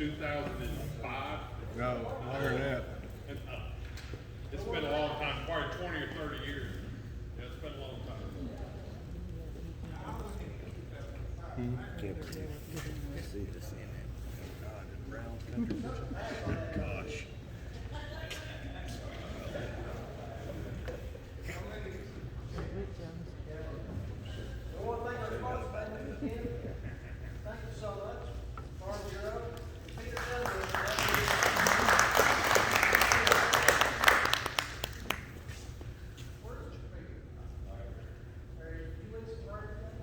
2005. No, I heard that. And, it's been a long time, probably 20 or 30 years. Yeah, it's been a long time. Can't believe it. See this in it. God, the brown country. Oh, gosh. Thank you so much. Barb, you're up. Peter, where's your Peter? Are you doing some work today?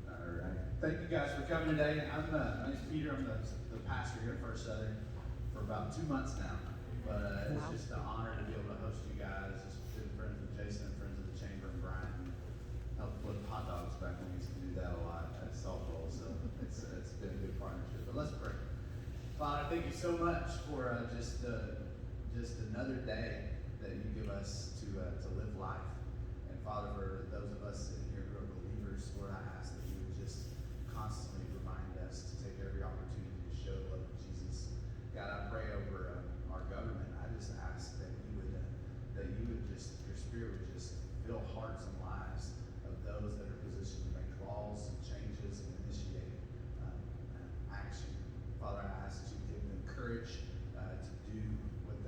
All right. Thank you guys for coming today. My name's Peter. I'm the pastor here at First Southern for about 2 months now. But it's just an honor to be able to host you guys. Just been friends with Jason and friends of the chamber and Brian. Helped flip hot dogs back when we used to do that a lot at softball. So it's been a good partnership. But let's pray. Father, thank you so much for just another day that you give us to live life. And Father, for those of us in here who are believers, Lord, I ask that you would just constantly remind us to take every opportunity to show the love of Jesus. God, I pray over our government. I just ask that you would just, your spirit would just fill hearts and lives of those that are positioned to make laws and changes and initiate action. Father, I ask that you give them courage to do what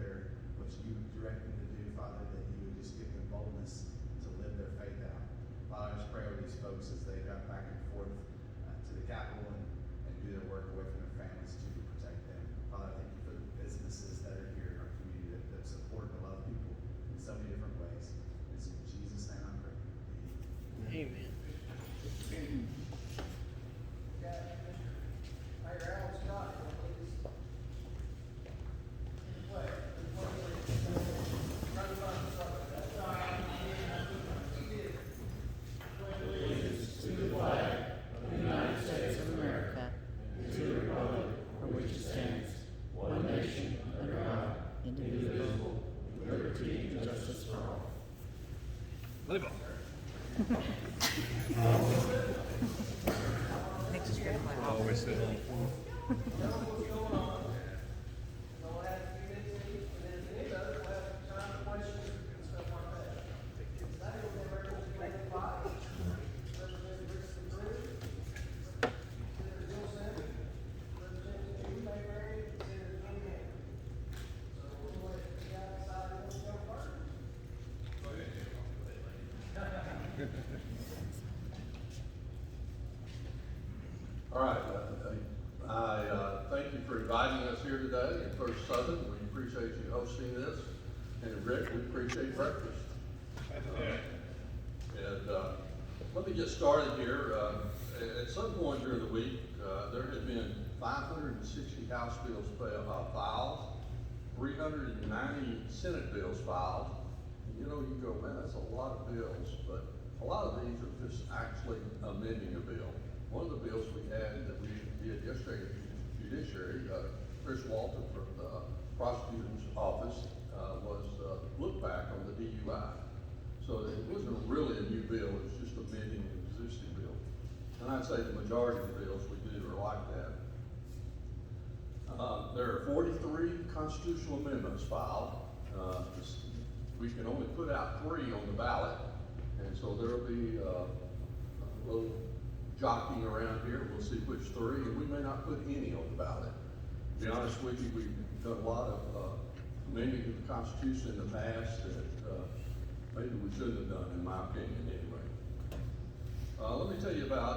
you direct them to do, Father, that you would just give them boldness to live their faith out. Father, I just pray over these folks as they got back and forth to the Capitol and do their work away from their families to protect them. Father, I thank you for the businesses that are here in our community that support and love people in so many different ways. It's in Jesus' name I pray. Amen. Mayor Alan Scott, please. Play. Allegiance to the flag of the United States of America, and to the republic for which it stands, one nation, under God, indivisible, with liberty and justice for all. Live on. Always sit on the floor. We'll have a few minutes each, and then if any others, we'll have time for questions and stuff like that. Today, we'll have Representative Fite, Representative McGrew, Senator Wilson, Representative Mayberry, and Senator Lanny. So we'll let you guys decide who wants to go first. All right, I thank you for inviting us here today at First Southern. We appreciate you hosting this, and Rick, we appreciate breakfast. And let me get started here. At some point during the week, there had been 560 House bills filed, 390 Senate bills filed. You know, you go, man, that's a lot of bills, but a lot of these are just actually amending a bill. One of the bills we had that we did yesterday at the Judiciary, Chris Walton from the prosecutor's office, was look back on the DUI. So it wasn't really a new bill, it was just amending an existing bill. And I'd say the majority of the bills we do are like that. There are 43 constitutional amendments filed. We can only put out 3 on the ballot, and so there'll be a little jockeying around here. We'll see which 3, and we may not put any on the ballot. To be honest with you, we've done a lot of amending of the Constitution in the past that maybe we shouldn't have done, in my opinion, anyway. Let me tell you about,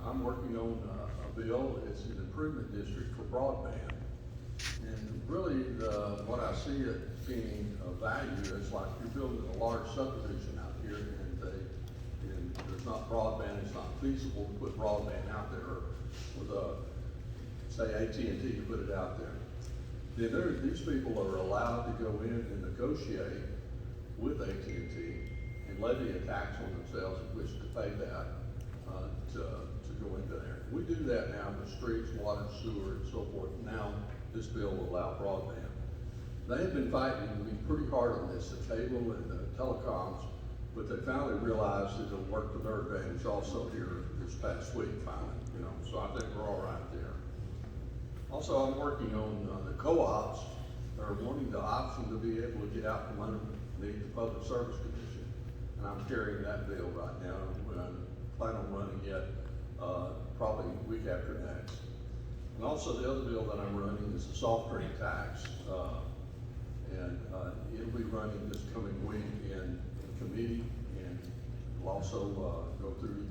I'm working on a bill. It's an improvement district for broadband. And really, what I see it being of value is like you're building a large subdivision out here, and there's not broadband, it's not feasible to put broadband out there with say AT&T to put it out there. Then these people are allowed to go in and negotiate with AT&T and levy a tax on themselves in which to pay that to go into there. We do that now with streets, water, sewer, and so forth. Now this bill will allow broadband. They have been fighting me pretty hard on this, the cable and the telecoms but they finally realized that it'll work to their advantage also here this past week finally, you know, so I think we're all right there. Also, I'm working on the co-ops that are wanting the option to be able to get out from underneath the Public Service Commission. And I'm carrying that bill right now, and I plan on running it, probably week after next. And also the other bill that I'm running is the soft drink tax. It'll be running this coming week in committee, and we'll also, go through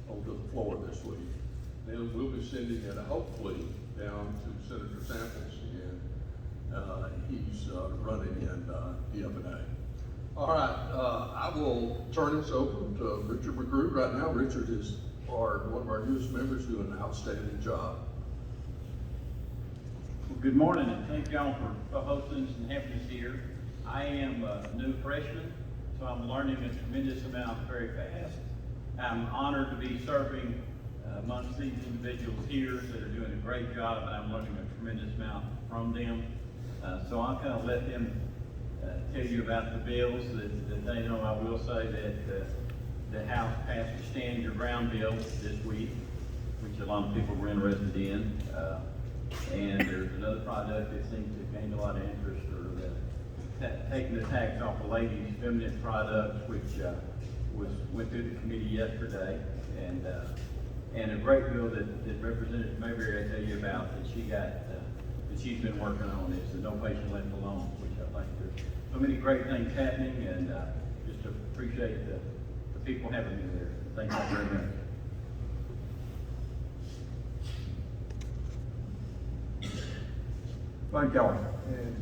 over to the floor this week. Then we'll be sending it hopefully down to Senator Samples, and he's running in DFNA. All right, I will turn this over to Richard McGrew right now. Richard is one of our newest members, doing an outstanding job. Well, good morning, and thank y'all for hosting us and having us here. I am a new freshman, so I'm learning a tremendous amount very fast. I'm honored to be serving amongst these individuals here that are doing a great job, and I'm learning a tremendous amount from them. So I'll kind of let them tell you about the bills that they know. I will say that the House passed a stand your ground bill this week, which a lot of people were interested in. And there's another project that seems to have gained a lot of interest, or taking the tax off of ladies' feminine products, which went through the committee yesterday, and a great bill that Representative Mayberry I tell you about that she's been working on is the No Patient Left Alone, which I think there's so many great things happening, and just appreciate the people having me there. Thank you very much. Thank y'all. And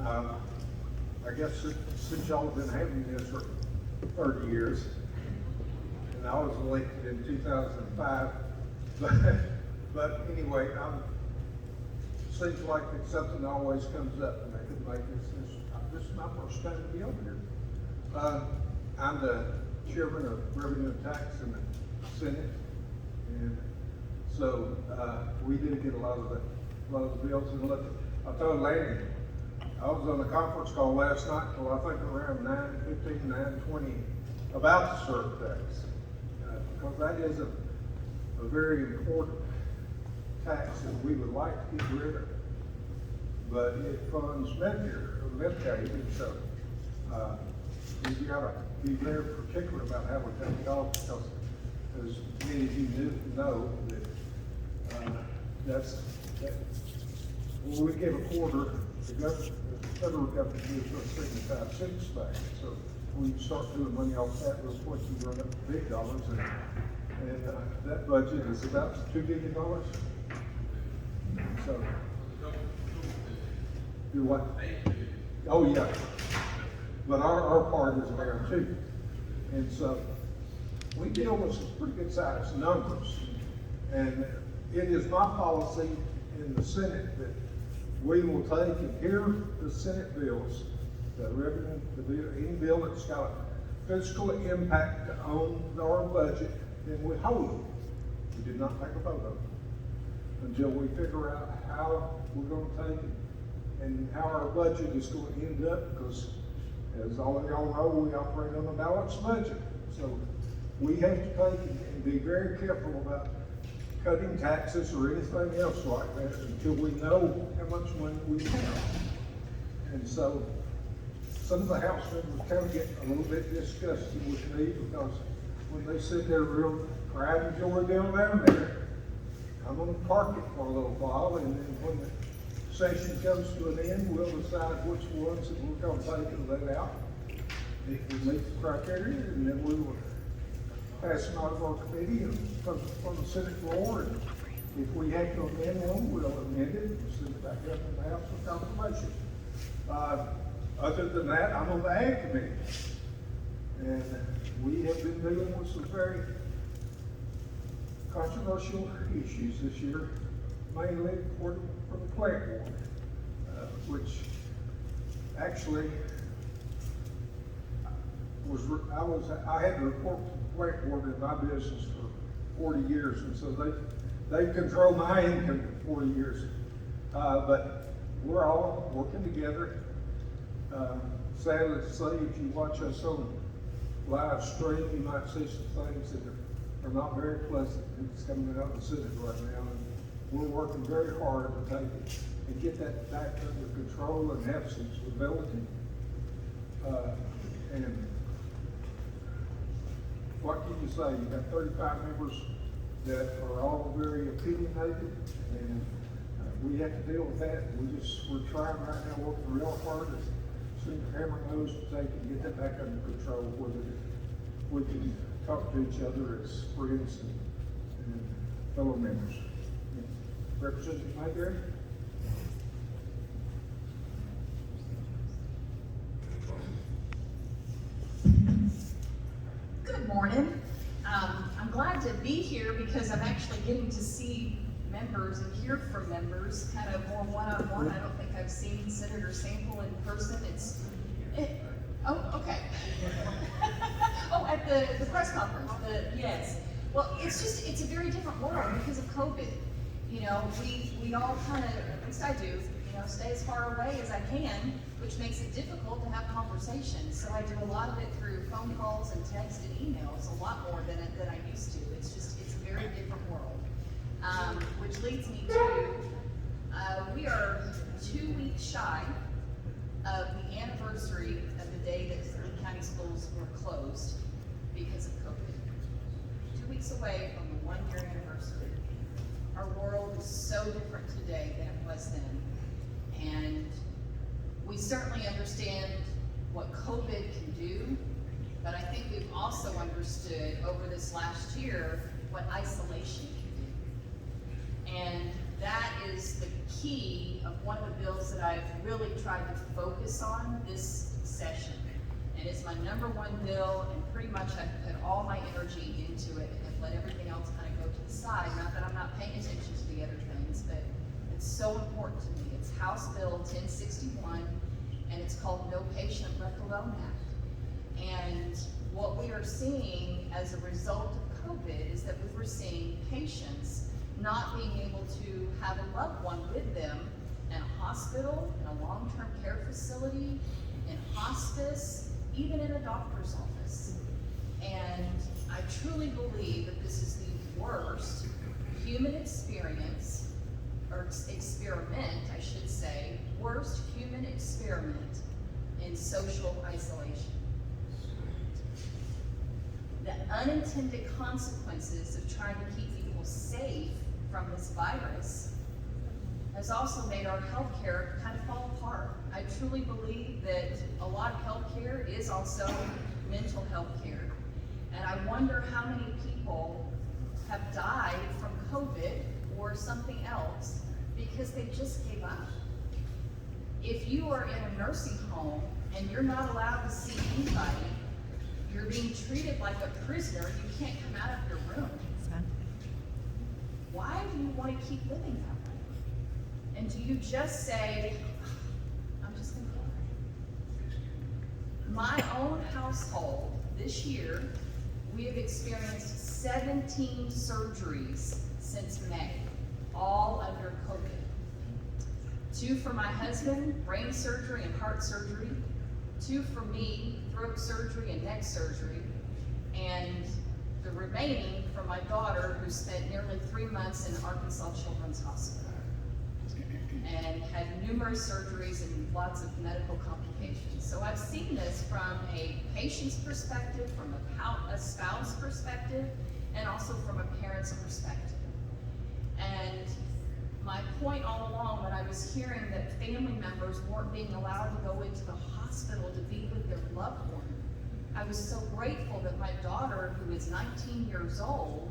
I guess since y'all have been having this for 30 years, and I was elected in 2005, but anyway, seems like it's something that always comes up, and I could make this is my first time to be over here. I'm the chairman of Revenue and Tax in the Senate, and so we did get a lot of the bills. And look, I told Lanny, I was on a conference call last night till I think around 9:15, 9:20 about the CERB tax, because that is a very important tax that we would like to get rid of, but it funds Medicaid, and so we gotta be very particular about how we take it off, because as many of you know that when we give a quarter, the federal government gives us 75 cents back. So when you start doing money off that, those points you run up to big dollars, and that budget is about $2 billion. So, do what? Oh yeah, but our part is there too, and so we deal with some pretty good sized numbers, and it is my policy in the Senate that we will take and hear the Senate bills, any bill that's got a fiscal impact on our budget, then we hold it. We did not take a vote on it until we figure out how we're going to take it and how our budget is going to end up, because as all of y'all know, we operate on a balanced budget. So we have to take and be very careful about cutting taxes or anything else like that until we know how much money we have. And so some of the House members kind of get a little bit disgusted with me, because when they sit there real pride and joy down there, I'm gonna park it for a little while, and then when the session comes to an end, we'll decide which ones that we're gonna take and let out if we meet the criteria, and then we will pass them out of our committee and from the Senate floor, and if we have to amend one, we'll amend it and send it back up in the House for confirmation. Other than that, I'm on the Ag Committee, and we have been dealing with some very controversial issues this year, mainly from the plant board, which actually I had to report to the plant board in my business for 40 years, and so they control my income for 40 years. But we're all working together. Sadly to say, if you watch us on live stream, you might see some things that are not very pleasant. It's coming out of the Senate right now, and we're working very hard to take it and get that back under control and have some stability. And what can you say? You got 35 members that are all very opinionated, and we have to deal with that. We're trying right now, working real hard to see the hammer nose to take and get that back under control, where we can talk to each other as friends and fellow members. Representative Mayberry? Good morning. I'm glad to be here because I'm actually getting to see members and hear from members kind of more one-on-one. I don't think I've seen Senator Sample in person. Oh, okay. Oh, at the press conference, yes. Well, it's a very different world because of COVID. You know, we all kind of, at least I do, stay as far away as I can, which makes it difficult to have conversations. So I do a lot of it through phone calls and text and emails, a lot more than I used to. It's a very different world. Which leads me to, we are 2 weeks shy of the anniversary of the day that Saline County schools were closed because of COVID. 2 weeks away from the 1-year anniversary. Our world is so different today than it was then. And we certainly understand what COVID can do, but I think we've also understood over this last year what isolation can do. And that is the key of one of the bills that I've really tried to focus on this session. And it's my #1 bill, and pretty much I've put all my energy into it and let everything else kind of go to the side. Not that I'm not paying attention to the other things, but it's so important to me. It's House Bill 1061, and it's called No Patient Left Alone Act. And what we are seeing as a result of COVID is that we were seeing patients not being able to have a loved one with them in a hospital, in a long-term care facility, in hospice, even in a doctor's office. And I truly believe that this is the worst human experience, or experiment, I should say, worst human experiment in social isolation. The unintended consequences of trying to keep people safe from this virus has also made our healthcare kind of fall apart. I truly believe that a lot of healthcare is also mental health care. And I wonder how many people have died from COVID or something else because they just gave up. If you are in a nursing home and you're not allowed to see anybody, you're being treated like a prisoner, you can't come out of your room. Why do you want to keep living that way? And do you just say, I'm just gonna go? My own household this year, we have experienced 17 surgeries since May, all under COVID. 2 for my husband, brain surgery and heart surgery. 2 for me, throat surgery and neck surgery. And the remaining for my daughter, who spent nearly 3 months in Arkansas Children's Hospital and had numerous surgeries and lots of medical complications. So I've seen this from a patient's perspective, from a spouse perspective, and also from a parent's perspective. And my point all along, when I was hearing that family members weren't being allowed to go into the hospital to be with their loved one, I was so grateful that my daughter, who is 19 years old,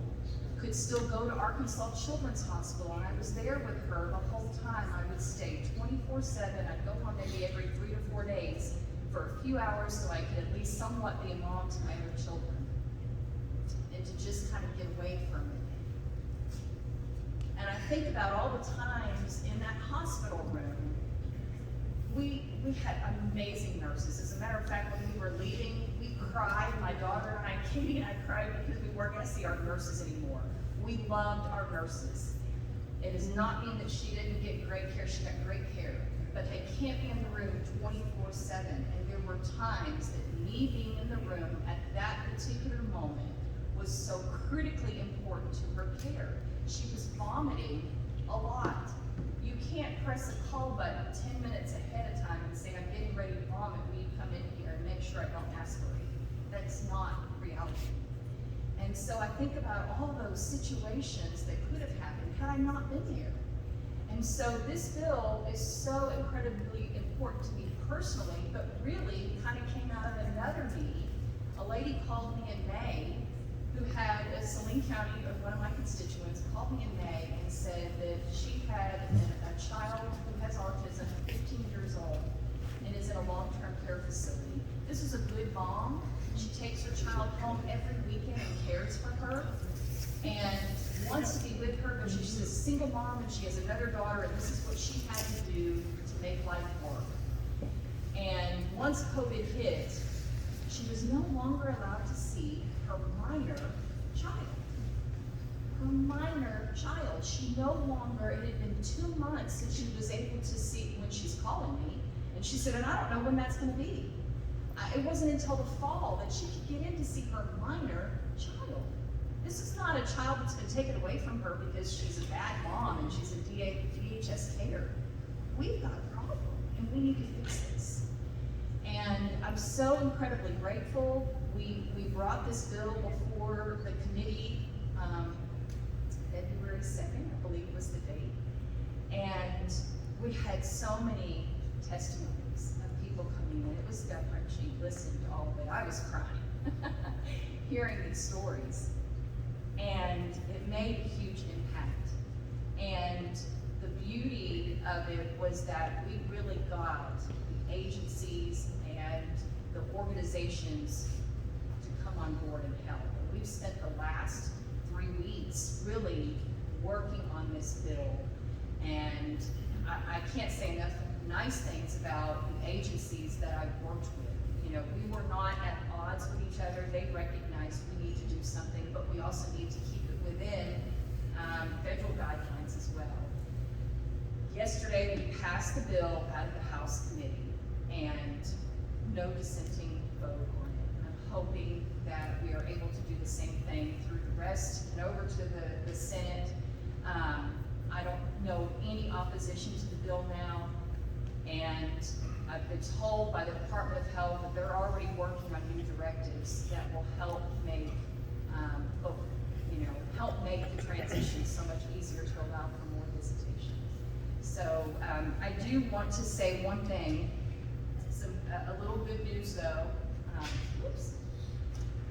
could still go to Arkansas Children's Hospital, and I was there with her the whole time. I would stay 24/7. I'd go home maybe every 3 to 4 days for a few hours so I could at least somewhat be a mom to my other children, and to just kind of get away from it. And I think about all the times in that hospital room, we had amazing nurses. As a matter of fact, when we were leaving, we cried, my daughter and I, Katie and I cried because we weren't gonna see our nurses anymore. We loved our nurses. It does not mean that she didn't get great care, she got great care, but they can't be in the room 24/7, and there were times that me being in the room at that particular moment was so critically important to her care. She was vomiting a lot. You can't press a call button 10 minutes ahead of time and say, I'm getting ready to vomit, will you come in here and make sure I don't aspirate? That's not reality. And so I think about all those situations that could have happened had I not been there. And so this bill is so incredibly important to me personally, but really kind of came out of another need. A lady called me in May who had a Saline County, one of my constituents, called me in May and said that she had a child who has autism, 15 years old, and is in a long-term care facility. This is a good mom. She takes her child home every weekend and cares for her and wants to be with her, but she's a single mom and she has another daughter, and this is what she had to do to make life work. And once COVID hit, she was no longer allowed to see her minor child. Her minor child. She no longer, it had been 2 months since she was able to see, when she's calling me, and she said, and I don't know when that's going to be. It wasn't until the fall that she could get in to see her minor child. This is not a child that's been taken away from her because she's a bad mom and she's in DHS care. We've got a problem and we need to fix this. And I'm so incredibly grateful. We brought this bill before the committee, February 2nd, I believe was the date. And we had so many testimonies of people coming in. It was gut-wrenching, listening to all of it. I was crying, hearing these stories. And it made a huge impact. And the beauty of it was that we really got the agencies and the organizations to come on board and help. And we've spent the last 3 weeks really working on this bill. And I can't say enough nice things about the agencies that I've worked with. You know, we were not at odds with each other. They recognized we need to do something, but we also need to keep it within federal guidelines as well. Yesterday, we passed the bill out of the House committee and no dissenting vote on it. I'm hoping that we are able to do the same thing through the rest and over to the Senate. I don't know any opposition to the bill now, and I've been told by the Department of Health that they're already working on new directives that will help make, help make the transition so much easier to allow for more visitation. So I do want to say one thing, a little good news though,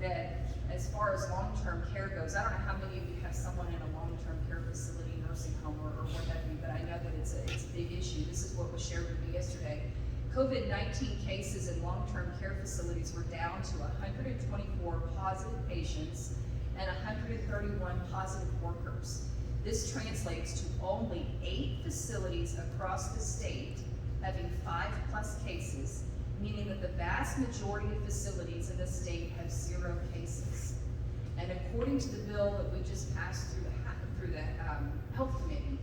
that as far as long-term care goes, I don't know how many of you have someone in a long-term care facility, nursing home, or what have you, but I know that it's a big issue. This is what was shared with me yesterday. COVID-19 cases in long-term care facilities were down to 124 positive patients and 131 positive workers. This translates to only 8 facilities across the state having 5+ cases, meaning that the vast majority of facilities in the state have 0 cases. And according to the bill that we just passed through the Health Committee,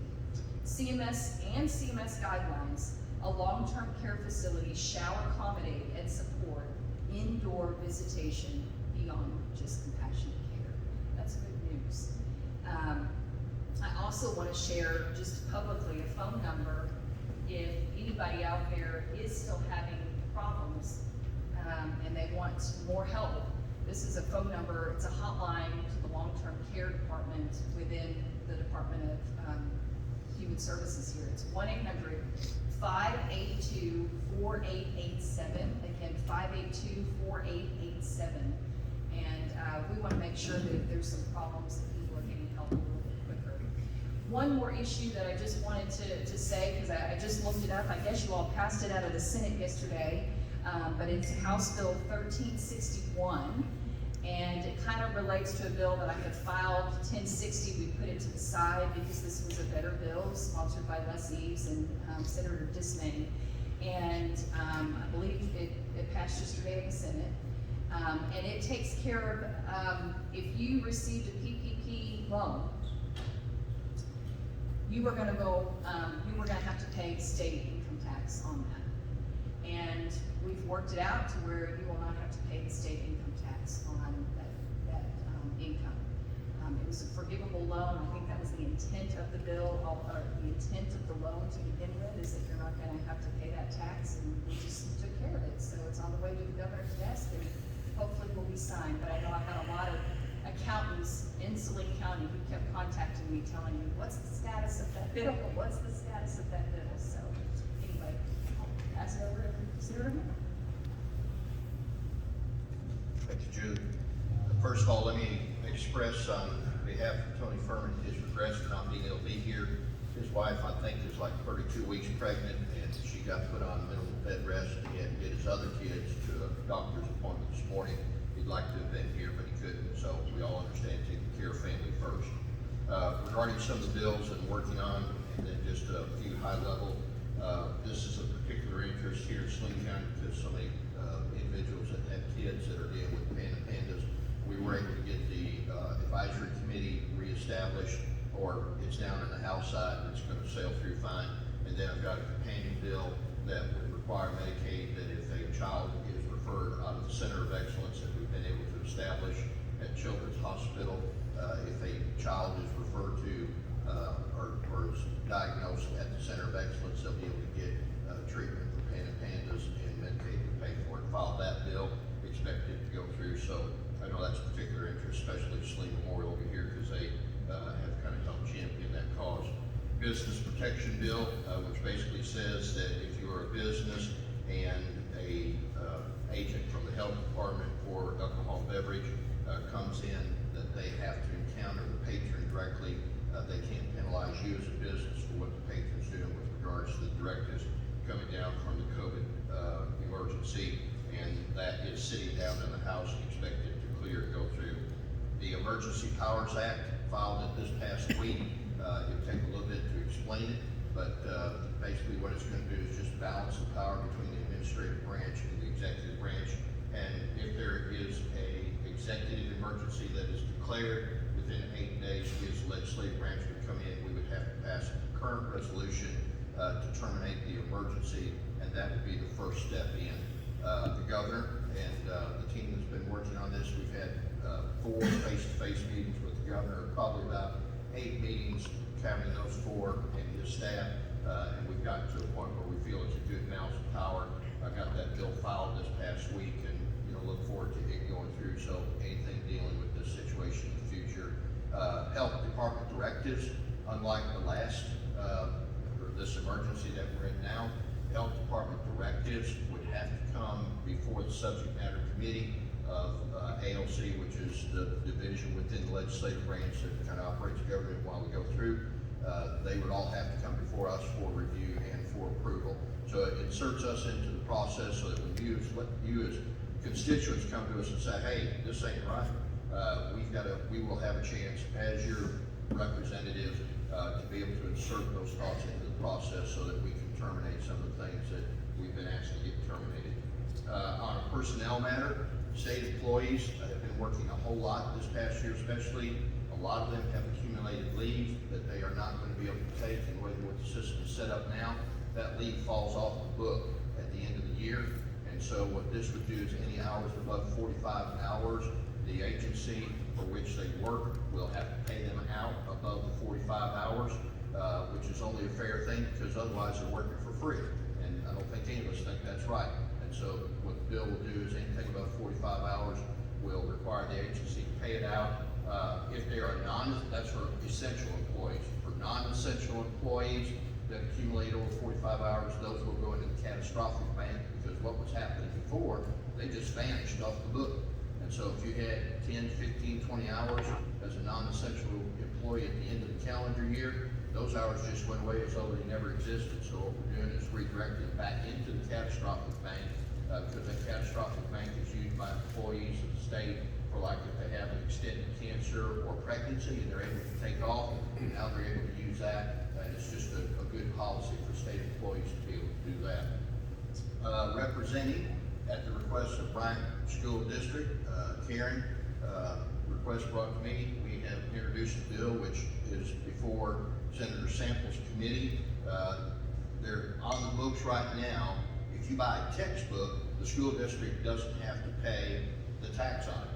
CMS and CMS guidelines, a long-term care facility shall accommodate and support indoor visitation beyond just compassionate care. That's good news. I also want to share just publicly a phone number if anybody out there is still having problems and they want more help. This is a phone number, it's a hotline to the long-term care department within the Department of Human Services here. It's 1-800-582-4887. Again, 582-4887. And we want to make sure that if there's some problems that people are getting help a little bit quicker. One more issue that I just wanted to say, because I just looked it up, I guess you all passed it out of the Senate yesterday, but it's House Bill 1361, and it kind of relates to a bill that I had filed, 1060. We put it to the side because this was a better bill, sponsored by Les Eves and Senator Dismayne, and I believe it passed yesterday in the Senate. And it takes care of, if you received a PPP loan, you were gonna have to pay state income tax on that. worked it out to where you will not have to pay the state income tax on that income. It was a forgivable loan. I think that was the intent of the bill, or the intent of the loan to begin with, is that you're not gonna have to pay that tax, and we just took care of it. So it's on the way to the governor's desk, and hopefully will be signed. But I know I've had a lot of accountants in Saline County who kept contacting me, telling me, what's the status of that bill? What's the status of that bill? So anyway, I'll pass it over to Senator Miller. Thank you, Jude. First of all, let me express on behalf of Tony Furman his regrets for not being able to be here. His wife, I think, is like 32 weeks pregnant, and she got put on minimal bed rest, and he had to get his other kids to a doctor's appointment this morning. He'd like to have been here, but he couldn't, so we all understand taking care of family first. Regarding some of the bills that I'm working on, and then just a few high level, this is a particular interest here in Saline County because so many individuals that have kids that are dealing with pandas. We were able to get the advisory committee reestablished, or it's down in the House side, and it's going to sail through fine. And then I've got a companion bill that would require Medicaid that if a child is referred out of the Center of Excellence that we've been able to establish at Children's Hospital, if a child is referred to or is diagnosed at the Center of Excellence, they'll be able to get treatment for pandas, and Medicaid will pay for it. Filed that bill, expected to go through. So I know that's a particular interest, especially Saline Memorial over here, because they have kind of helped champion that cause. Business protection bill, which basically says that if you are a business and a agent from the health department for alcohol beverage comes in, that they have to encounter the patron directly. They can't penalize you as a business for what the patron's doing with regards to the directives coming down from the COVID emergency, and that is sitting down in the House and expected to go through. The Emergency Powers Act, filed it this past week. It'll take a little bit to explain it, but basically what it's going to do is just balance the power between the administrative branch and the executive branch. And if there is a executive emergency that is declared within 8 days, the legislative branch would come in. We would have to pass a concurrent resolution to terminate the emergency, and that would be the first step in. The governor and the team that's been working on this, we've had 4 face-to-face meetings with the governor, probably about 8 meetings, counting those 4 and his staff, and we've gotten to a point where we feel it's a good balance of power. I got that bill filed this past week, and look forward to it going through. So anything dealing with this situation in the future, health department directives, unlike the last or this emergency that we're in now, health department directives would have to come before the subject matter committee of ALC, which is the division within the legislative branch that kind of operates government while we go through. They would all have to come before us for review and for approval. So it inserts us into the process so that when you as constituents come to us and say, hey, this ain't right, we will have a chance as your representative to be able to insert those thoughts into the process so that we can terminate some of the things that we've been asked to get terminated. On a personnel matter, state employees have been working a whole lot this past year, especially. A lot of them have accumulated leave that they are not going to be able to take, and with the system is set up now, that leave falls off the book at the end of the year. And so what this would do is any hours above 45 hours, the agency for which they work will have to pay them out above the 45 hours, which is only a fair thing because otherwise they're working for free. And I don't think any of us think that's right. And so what the bill will do is anything above 45 hours will require the agency to pay it out. If they are that's for essential employees. For non-essential employees that accumulate over 45 hours, those will go into the catastrophic bank because what was happening before, they just vanished off the book. And so if you had 10, 15, 20 hours as a non-essential employee at the end of the calendar year, those hours just went away as though they never existed. So what we're doing is redirecting it back into the catastrophic bank because that catastrophic bank is used by employees of the state for like if they have an extended cancer or pregnancy and they're able to take off, now they're able to use that. And it's just a good policy for state employees to be able to do that. Representing at the request of Bryant School District, Karen, request brought to me, we have introduced a bill which is before Senator Sample's committee. They're on the books right now. If if you buy a textbook, the school district doesn't have to pay the tax on it.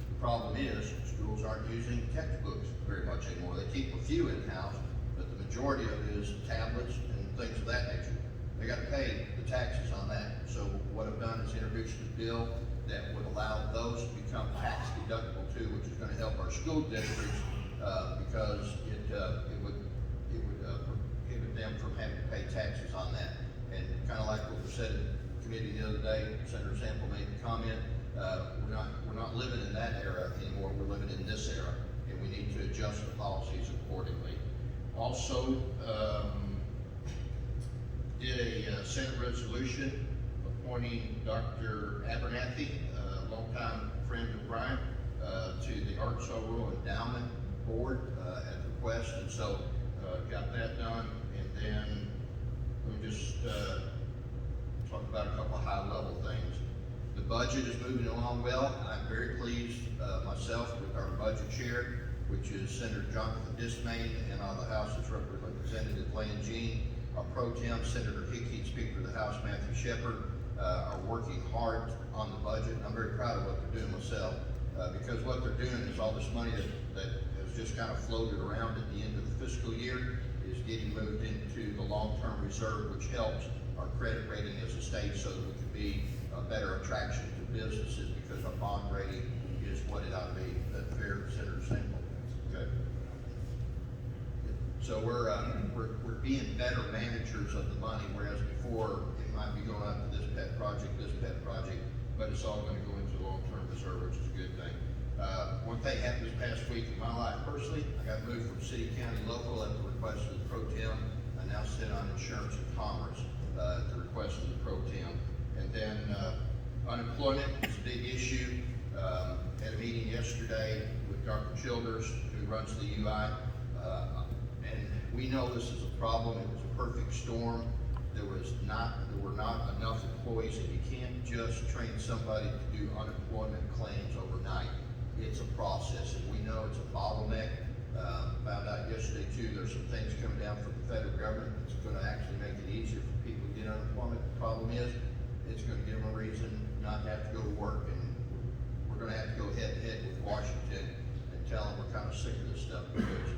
The problem is, schools aren't using textbooks very much anymore. They keep a few in-house, but the majority of it is tablets and things of that nature. They gotta pay the taxes on that. So what I've done is introduced a bill that would allow those to become tax deductible too, which is gonna help our school districts, because it would prohibit them from having to pay taxes on that. And kinda like what was said in committee the other day, Senator Sample made the comment, we're not living in that era anymore, we're living in this era, and we need to adjust the policies accordingly. Also, did a Senate resolution appointing Dr. Abernathy, a longtime friend of Brian, to the Arkansas Rural Endowment Board at request, and so got that done. And then let me just talk about a couple of high-level things. The budget is moving along well. I'm very pleased myself with our budget chair, which is Senator Jonathan Dismayne, and on the House is Representative Lanny Jean. Our pro tem, Senator Hickey, Speaker of the House, Matthew Shepard, are working hard on the budget. I'm very proud of what they're doing myself, because what they're doing is all this money that has just kind of floated around at the end of the fiscal year is getting moved into the long-term reserve, which helps our credit rating as a state so that we can be a better attraction to businesses, because our bond rating is what it ought to be. That's fair, Senator Sample. Okay. So we're being better managers of the money, whereas before it might be going out to this pet project, but it's all going to go into long-term reserve, which is a good thing. One thing happened this past week in my life personally. I got moved from city, county, local at the request of the pro tem. I now sit on insurance and commerce at the request of the pro tem. And then unemployment is a big issue. Had a meeting yesterday with Dr. Childers, who runs the UI. And we know this is a problem. It was a perfect storm. There were not enough employees, and you can't just train somebody to do unemployment claims overnight. It's a process, and we know it's a bottleneck. Found out yesterday too, there's some things coming down from the federal government that's going to actually make it easier for people to get unemployment. The problem is, it's going to give them a reason not to have to go to work, and we're going to have to go head to head with Washington and tell them we're kind of sick of this stuff, because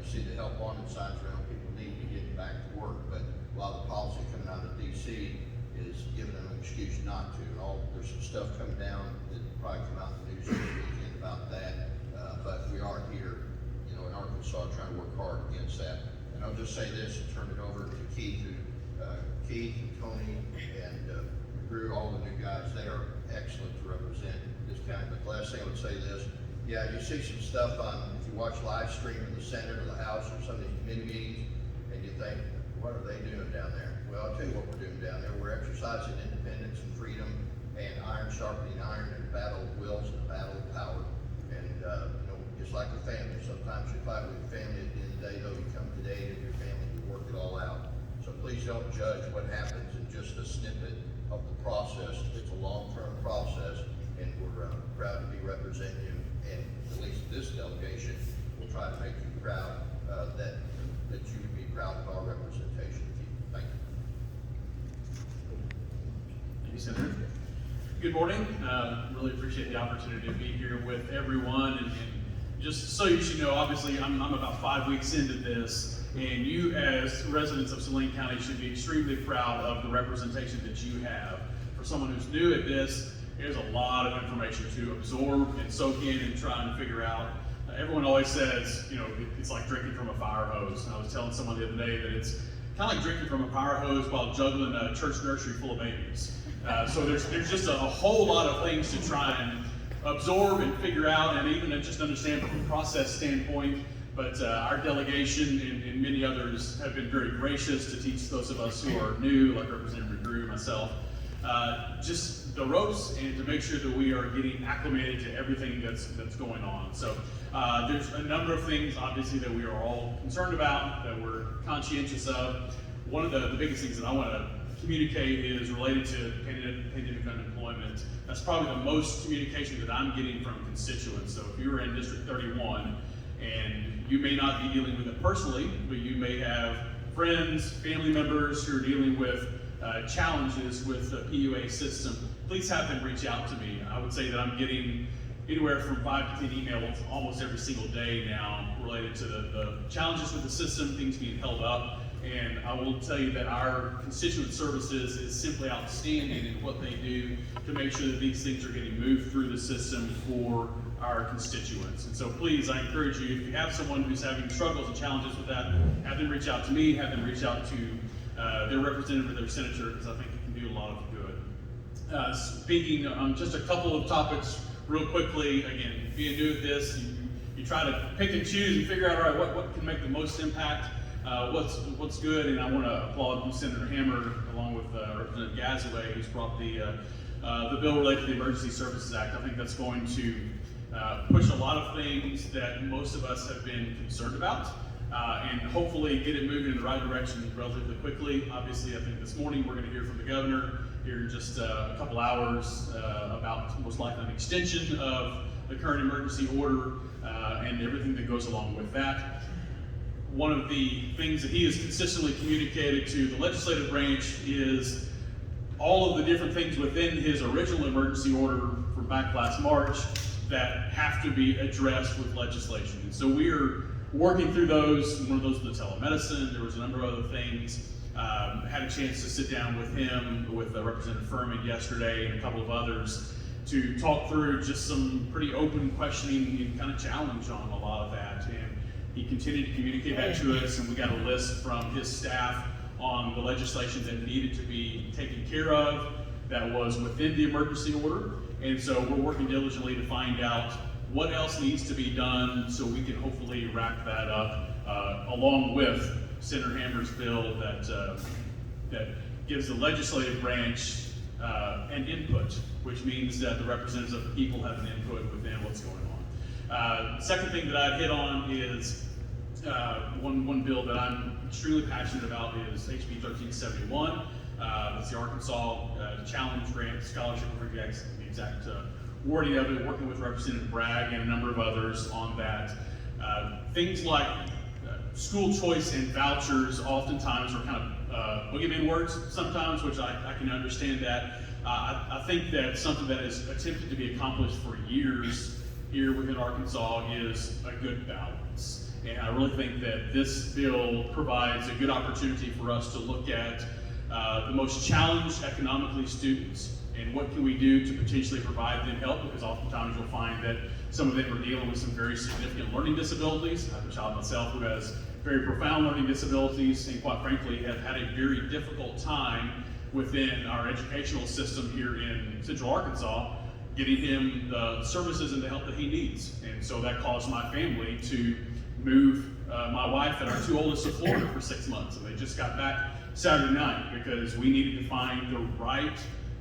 you see the help wanted signs around, people need to get back to work, but while the policy coming out of DC is giving them an excuse not to, and there's some stuff coming down that probably come out in the news this weekend about that, but we are here, in Arkansas, trying to work hard against that. And I'll just say this and turn it over to Keith, Keith and Tony and McGrew, all the new guys. They are excellent to represent this county. But the last thing I would say this, yeah, you see some stuff if you watch live stream in the Senate or the House or some of these committee meetings, and you think, what are they doing down there? Well, I'll tell you what we're doing down there. We're exercising independence and freedom, and iron sharpening iron, and a battle of wills and a battle of power. And just like a family, sometimes you fight with your family. At the end of the day, though, you come today to your family, you work it all out. So please don't judge what happens in just a snippet of the process. It's a long-term process, and we're proud to be representing you. And at least this delegation will try to make you proud that you would be proud of our representation of you. Thank you. Thank you, Senator. Good morning. Really appreciate the opportunity to be here with everyone. And just so you should know, obviously I'm about 5 weeks into this, and you as residents of Saline County should be extremely proud of the representation that you have. For someone who's new at this, there's a lot of information to absorb and soak in and trying to figure out. Everyone always says, it's like drinking from a fire hose. And I was telling someone the other day that it's kind of like drinking from a fire hose while juggling a church nursery full of babies. So there's just a whole lot of things to try and absorb and figure out, and even just understand from a process standpoint. But our delegation and many others have been very gracious to teach those of us who are new, like Representative McGrew, myself, just the ropes, and to make sure that we are getting acclimated to everything that's going on. So there's a number of things, obviously, that we are all concerned about, that we're conscientious of. One of the biggest things that I want to communicate is related to pandemic unemployment. That's probably the most communication that I'm getting from constituents. So if you're in District 31, and you may not be dealing with it personally, but you may have friends, family members who are dealing with challenges with the PUA system, please have them reach out to me. I would say that I'm getting anywhere from 5 to 10 emails almost every single day now related to the challenges with the system, things being held up. And I will tell you that our constituent services is simply outstanding in what they do to make sure that these things are getting moved through the system for our constituents. And so please, I encourage you, if you have someone who's having struggles and challenges with that, have them reach out to me, have them reach out to their representative or their senator, because I think it can do a lot of good. Speaking on just a couple of topics real quickly, again, being new at this, you try to pick and choose and figure out, all right, what can make the most impact, what's good, and I want to applaud Senator Hammer along with Representative Gazaway, who's brought the bill related to the Emergency Services Act. I think that's going to push a lot of things that most of us have been concerned about, and hopefully get it moving in the right direction relatively quickly. Obviously, I think this morning we're going to hear from the governor here in just a couple hours about most likely an extension of the current emergency order and everything that goes along with that. One of the things that he has consistently communicated to the legislative branch is all of the different things within his original emergency order from back last March that have to be addressed with legislation. And so we're working through those. One of those was the telemedicine. There was a number of other things. Had a chance to sit down with him, with Representative Furman yesterday and a couple of others to talk through just some pretty open questioning and kind of challenge on a lot of that. And he continued to communicate that to us, and we got a list from his staff on the legislation that needed to be taken care of that was within the emergency order. And so we're working diligently to find out what else needs to be done so we can hopefully wrap that up along with Senator Hammer's bill that gives the legislative branch an input, which means that the representatives of the people have an input within what's going on. Second thing that I'd hit on is one bill that I'm extremely passionate about is HB 1371. That's the Arkansas Challenge Grant Scholarship, for the exact wording of it, working with Representative Bragg and a number of others on that. Things like school choice and vouchers oftentimes are kind of boogeyman words sometimes, which I can understand that. I think that something that is attempted to be accomplished for years here within Arkansas is a good balance. And I really think that this bill provides a good opportunity for us to look at the most challenged economically students and what can we do to potentially provide them help, because oftentimes you'll find that some of them are dealing with some very significant learning disabilities. I have a child myself who has very profound learning disabilities and quite frankly have had a very difficult time within our educational system here in Central Arkansas getting him the services and the help that he needs. And so that caused my family to move my wife and our two oldest to Florida for 6 months. And they just got back Saturday night because we needed to find the right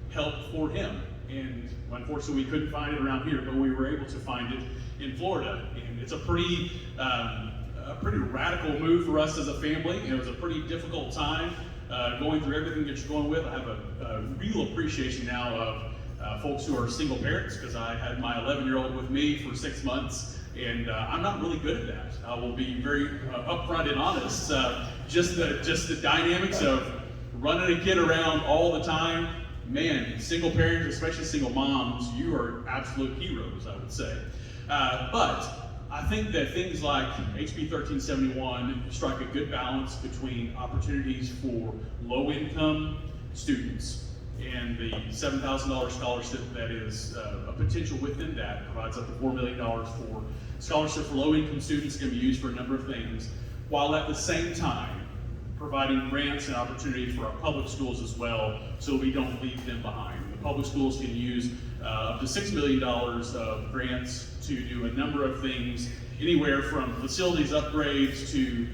help for him. And unfortunately we couldn't find it around here, but we were able to find it in Florida. And it's a pretty radical move for us as a family. It was a pretty difficult time going through everything that you're going with. I have a real appreciation now of folks who are single parents, because I had my 11-year-old with me for 6 months, and I'm not really good at that. I will be very upfront and honest. Just the dynamics of running a kid around all the time. Man, single parents, especially single moms, you are absolute heroes, I would say. But I think that things like HB 1371 strike a good balance between opportunities for low-income students and the $7,000 scholarship that is a potential within that provides up to $4 million for scholarship for low-income students, can be used for a number of things, while at the same time providing grants and opportunity for our public schools as well, so we don't leave them behind. The public schools can use up to $6 million of grants to do a number of things, anywhere from facilities upgrades to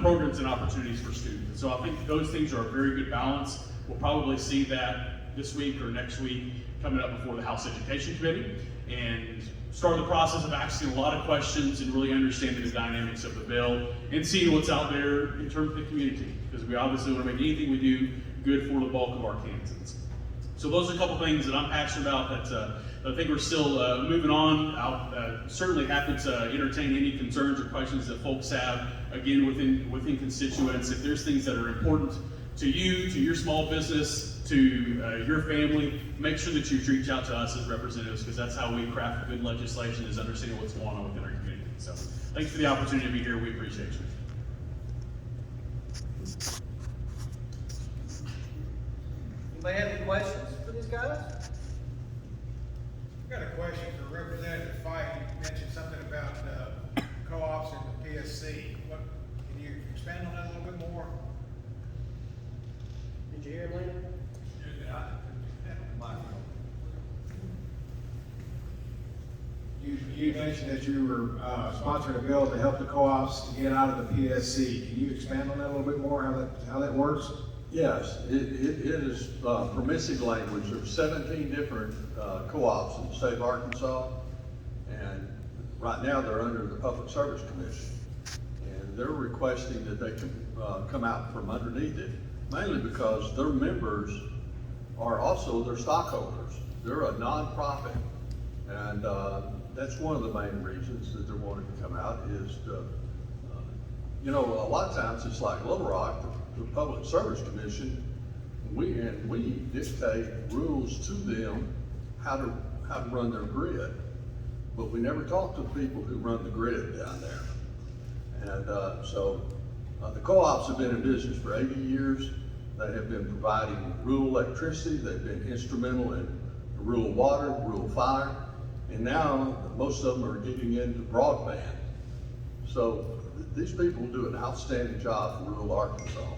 programs and opportunities for students. So I think those things are a very good balance. We'll probably see that this week or next week coming up before the House Education Committee, and start the process of asking a lot of questions and really understanding the dynamics of the bill and seeing what's out there in terms of the community, because we obviously want to make anything we do good for the bulk of Arkansans. So those are a couple things that I'm passionate about that I think we're still moving on. I'll certainly happy to entertain any concerns or questions that folks have, again, within constituents. If there's things that are important to you, to your small business, to your family, make sure that you reach out to us as representatives, because that's how we craft good legislation, is understanding what's going on within our community. So thanks for the opportunity to be here. We appreciate you. Anybody have any questions for these guys? I've got a question for Representative Fite. You mentioned something about co-ops and the PSC. What, can you expand on that a little bit more? Did you hear, Lanny? You mentioned that you were sponsoring a bill to help the co-ops to get out of the PSC. Can you expand on that a little bit more, how that works? Yes, it is permissive language. There's 17 different co-ops in the state of Arkansas, and right now they're under the Public Service Commission. And they're requesting that they come out from underneath it, mainly because their members are also their stockholders. They're a nonprofit, and that's one of the main reasons that they're wanting to come out is to, you know, a lot of times it's like Little Rock, the Public Service Commission, we dictate rules to them how to run their grid, but we never talk to the people who run the grid down there. And so the co-ops have been in business for 80 years. They have been providing rural electricity. They've been instrumental in rural water, rural fire, and now most of them are getting into broadband. So these people do an outstanding job for rural Arkansas.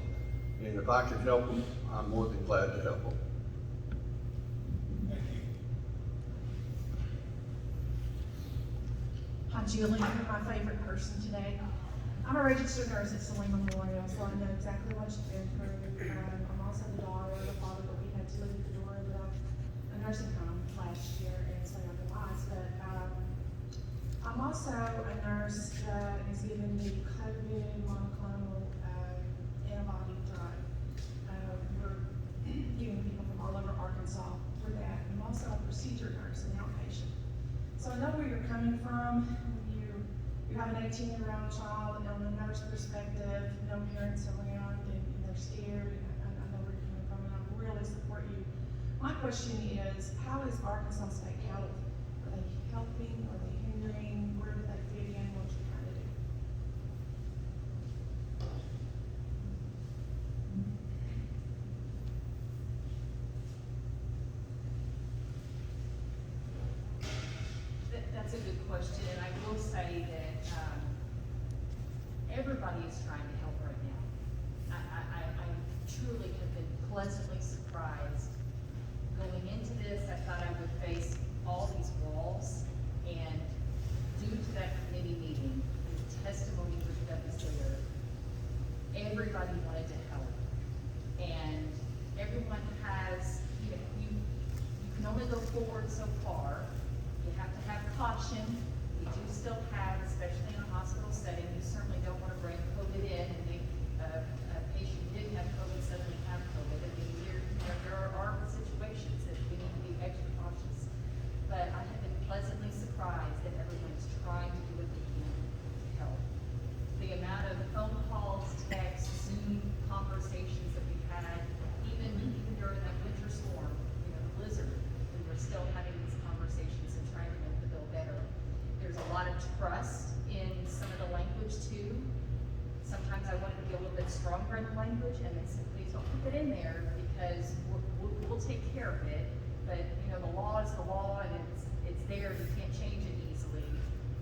And if I can help them, I'm more than glad to help them. Thank you. Hi, Julie. You're my favorite person today. I'm a registered nurse at Saline Memorial, so I know exactly what you've been through. I'm also the daughter of a father that we had to leave the door of a nursing home last year and save our lives. But I'm also a nurse that is giving the COVID monoclonal antibody drug. We're giving people from all over Arkansas for that. I'm also a procedure nurse, an outpatient. So I know where you're coming from. You have an 18-year-old child, and on the nurse perspective, no parents around, and they're scared, and I know where you're coming from, and I really support you. My question is, how is Arkansas State Health? Are they helping, are they hindering, where do they fit in, what you trying to do? That's a good question, and I will say that everybody is trying to help right now. I truly have been pleasantly surprised. Going into this, I thought I would face all these walls, and due to that committee meeting, the testimony that was there, everybody wanted to help. And everyone has, you know, you can only go forward so far. You have to have caution. We do still have, especially in a hospital setting, you certainly don't want to bring COVID in and think a patient did have COVID suddenly have COVID. I mean, there are situations that we need to be extra cautious. But I have been pleasantly surprised that everyone's trying to do what they can to help. The amount of phone calls, texts, Zoom conversations that we've had, even during that winter storm, you know, the blizzard, we were still having these conversations and trying to make the bill better. There's a lot of trust in some of the language too. Sometimes I wanted to be a little bit stronger in the language, and they said, please don't put it in there because we'll take care of it. But you know, the law is the law, and it's there. You can't change it easily.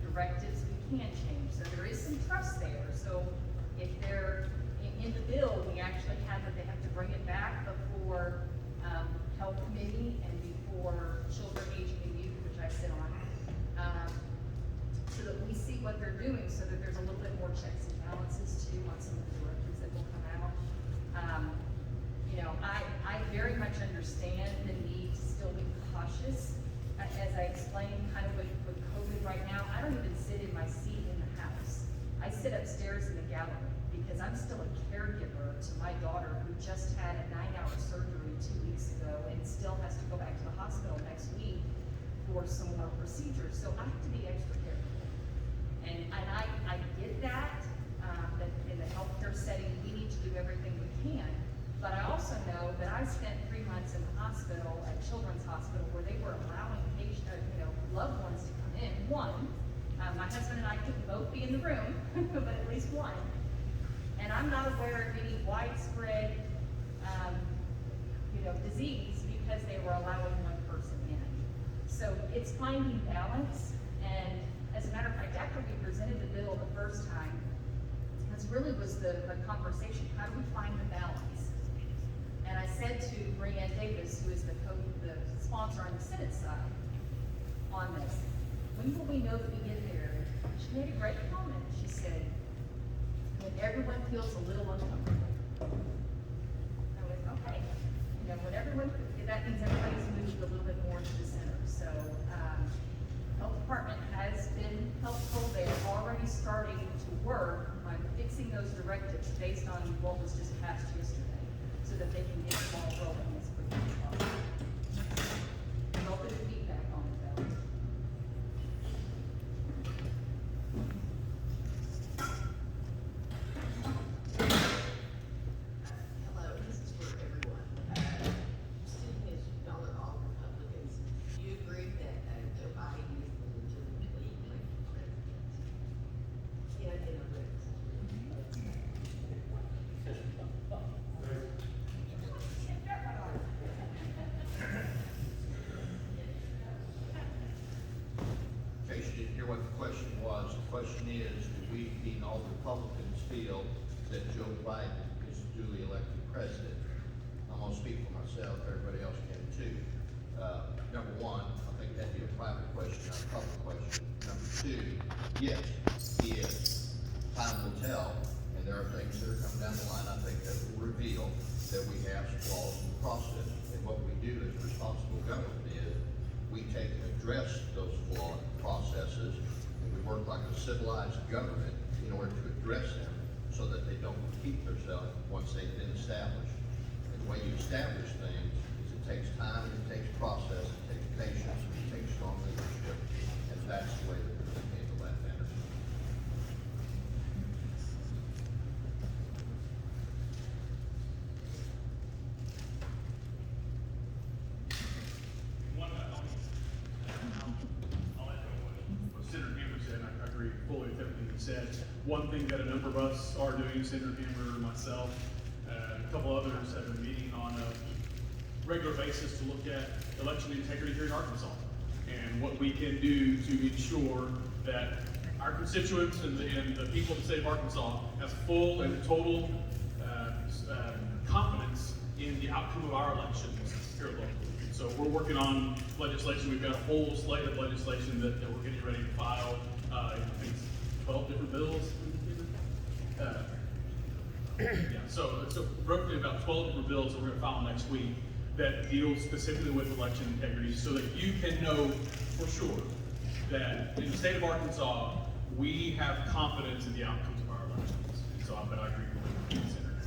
Directives we can change, so there is some trust there. So if they're in the bill, we actually have that they have to bring it back before Health Committee and before Children, Aging, and Youth, which I sit on, so that we see what they're doing, so that there's a little bit more checks and balances too on some of the directives that will come out. You know, I very much understand the need to still be cautious. As I explained, kind of with COVID right now, I don't even sit in my seat in the house. I sit upstairs in the gallery because I'm still a caregiver to my daughter who just had a 9-hour surgery 2 weeks ago and still has to go back to the hospital next week for some more procedures. So I have to be extra careful. And I get that, that in the healthcare setting, we need to do everything we can, but loved ones to come in. One, my husband and I couldn't both be in the room, but at least one. And I'm not aware of any widespread, disease because they were allowing one person in. So it's finding balance, and as a matter of fact, after we presented the bill the first time, this really was the conversation, how do we find the balance? And I said to Brianne Davis, who is the sponsor on the Senate side on this, when will we know that we get there? She made a great comment. She said, when everyone feels a little uncomfortable. I went, okay. When everyone, that means everybody's moved a little bit more to the center. So, health department has been helpful. They're already starting to work on fixing those directives based on what was just passed yesterday, so that they can get the ball rolling as quickly as possible. A little bit of feedback on it though. Hello, this is for everyone. Seeing as y'all are all Republicans, do you agree that Joe Biden is the legitimately elected president? Yeah, in a race. In case you didn't hear what the question was, the question is, do we, being all Republicans, feel that Joe Biden is duly elected president? I'm gonna speak for myself, everybody else can too. Number one, I think that'd be a private question, not a public question. Number two, yes, he is. Time will tell, and there are things that are coming down the line, I think, that will reveal that we have flaws in the process. And what we do as responsible government is, we take and address those flawed processes, and we work like a civilized government in order to address them so that they don't repeat themselves once they've been established. And the way you establish things is it takes time, it takes process, it takes patience, it takes strong leadership, and that's the way that we're going to handle that matter. I'll echo what Senator Hammer said. I agree fully with everything he said. One thing that a number of us are doing, Senator Hammer, myself, a couple others have been meeting on a regular basis to look at election integrity here in Arkansas and what we can do to ensure that our constituents and the people of the state of Arkansas have full and total confidence in the outcome of our elections here locally. So we're working on legislation. We've got a whole slate of legislation that we're getting ready to file. I think it's 12 different bills. Yeah, so roughly about 12 different bills that we're going to file next week that deal specifically with election integrity, so that you can know for sure that in the state of Arkansas, we have confidence in the outcomes of our elections. And so I agree with you, Senator.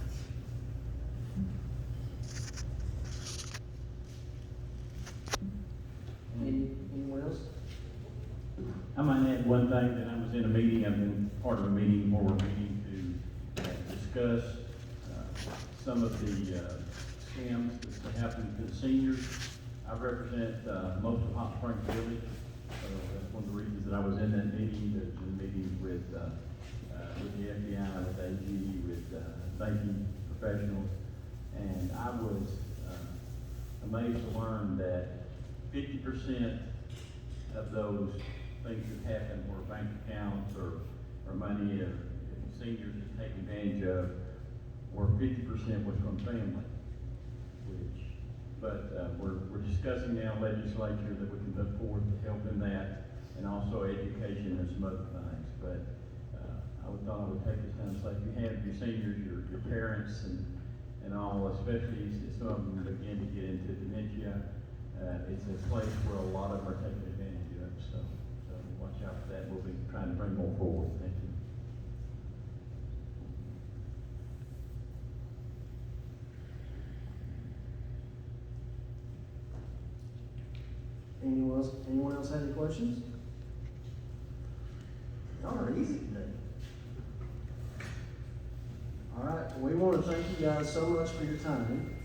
Anyone else? I might add one thing, that I was in a meeting, I've been part of a meeting where we're meeting to discuss some of the scams that happened to the seniors. I represent most of Hot Springs Village, so that's one of the reasons that I was in that meeting. There's a meeting with the FBI, with AG, with banking professionals, and I was amazed to learn that 50% of those things that happened were bank accounts or money seniors had taken advantage of, where 50% was from family. But we're discussing now legislature that we can put forward to help in that, and also education and some other things. But I thought I would take this time to say, if you have your seniors, your parents, and all, especially if some of them begin to get into dementia, it's a place where a lot of them are taking advantage of. So watch out for that. We'll be trying to bring more forward. Thank you. Anyone else have any questions? Y'all are easy today. All right, we want to thank you guys so much for your time.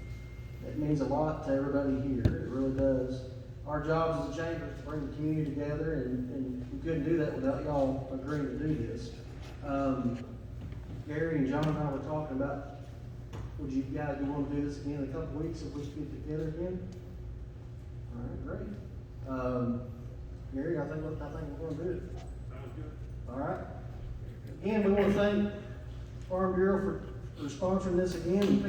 It means a lot to everybody here. It really does. our jobs as a chamber is to bring the community together, and we couldn't do that without y'all agreeing to do this. Gary and John and I were talking about, would you guys want to do this again in a couple weeks if we get together again? All right, great. Gary, I think we're gonna do it. Sounds good. All right. Again, we want to thank Farm Bureau for sponsoring this again, and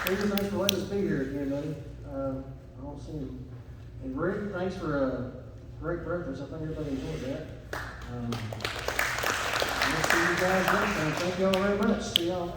Peter, thanks for letting us be here again, buddy. I don't see him. And Rick, thanks for a great breakfast. I think everybody enjoyed that. We'll see you guys next time. Thank you all very much. See y'all.